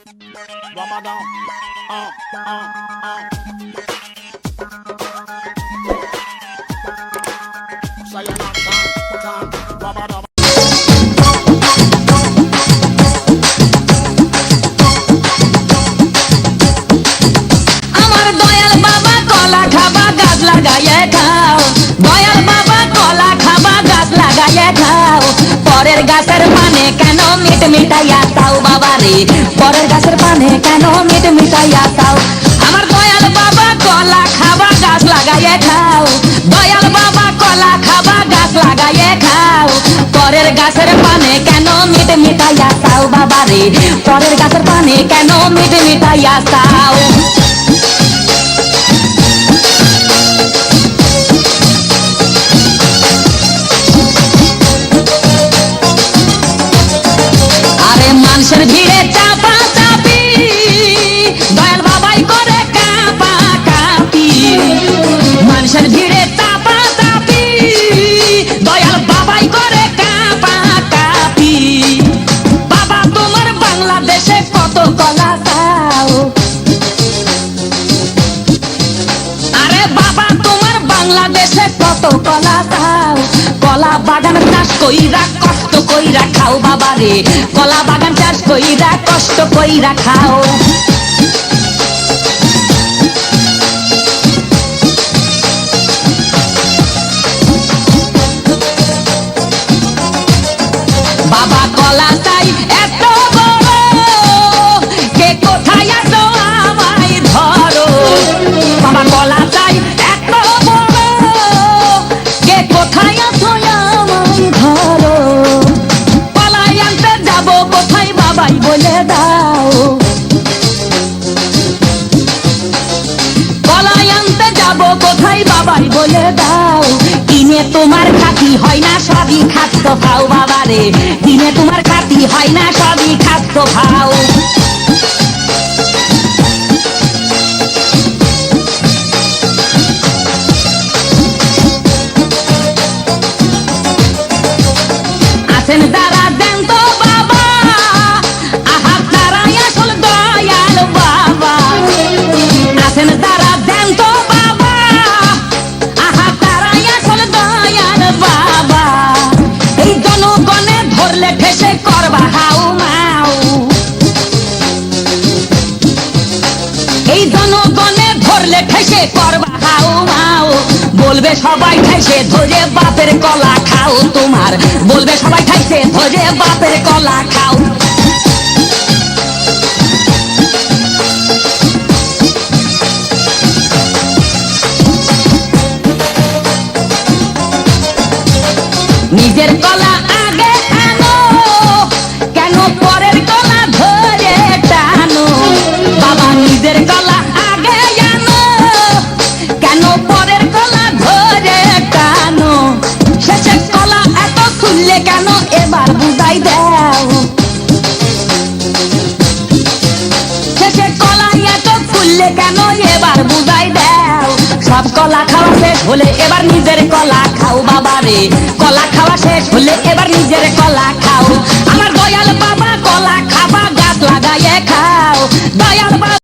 Ramadan. Sayana, Ramadan. আমার দয়াল বাবা কলা খাবা গাছ লাগাইয়ে খাও, দয়াল বাবা কলা খাবা গাছ লাগাইয়ে খাও। পরের গাছের পানে কেন মিট মিটাইয়া তাও বাবা রে, পরের গাছের পানে কেন মিট মিটাইয়া তাও। আমার দয়াল বাবা কলা খাবা গাছ লাগাইয়ে খাও, দয়াল বাবা কলা খাবা গাছ লাগাইয়ে খাও। পরের গাছের পানে কেন মিট মিটাইয়া তাও বাবা রে, পরের গাছের পানে কেন মিট মিটাইয়া তাও। আরে মানুষের ভিড়ে চাপা চাপি, দয়াল বাবাই করে কাপা কাপি। মানুষের ভিড়ে চাপা চাপি, দয়াল বাবাই করে কাপা কাপি। বাবা তোমার বাংলাদেশে কত কলা চাও, আরে বাবা তোমার বাংলাদেশে কত কলা চাও। কলা বাগান চাষ কইরা কষ্ট কইরা খাও বাবা রে, কলা বাগান চাষ কইরা কষ্ট কইরা খাও। বাবা কলা চাই এত বড়, কে কোথায় আছো আমায় ধরো। বাবা কলা চাই এত বড়, কে কোথায় আছো আমায় ধরো। কলাই আনতে যাবো কোথায় বাবাই বলে দাও, কলাই আনতে যাবো কোথায় বাবাই বলে দাও। দিনে তোমার খাতি হয় না সবই খাদ্য খাও বাবা রে, দিনে তোমার খাতি হয় না সবই খাদ্য খাও। আছেন যারা দেন তো বাবা, আহা তারাই আসল দয়াল বাবা। আছেন যারা দেন তো বাবা, আহা তারাই আসল দয়াল বাবা। এই জনগণে ধরলে ঠেসে করবা হাউ মাউ, এই জনগণে ধরলে ঠেসে করবা হাউ মাউ। বলবে সবাই ঠাইছে ধরে বাপের কলা খাও তোমার, বলবে সবাই ঠাইছে ধরে বাপের কলা খাও। নিজের কলা আগে আনো, কেন পরের কলা ধরে টানো। বাবা নিজের কলা আগে আনো, কেন পরের কলা ধরে টানো। শেষে কলা এত খুললে কেন এবার বুঝাই দাও, শেষে কলা এত খুললে কেন এবার বুঝাই দাও। সব কলা খাওয়া শেষ হলে এবার নিজের কলা খাও বাবা রে, কলা খাওয়া শেষ হলে এবার নিজের কলা খাও। আমার দয়াল বাবা কলা খাবা গাছ লাগাইয়ে খাও, দয়াল বাবা।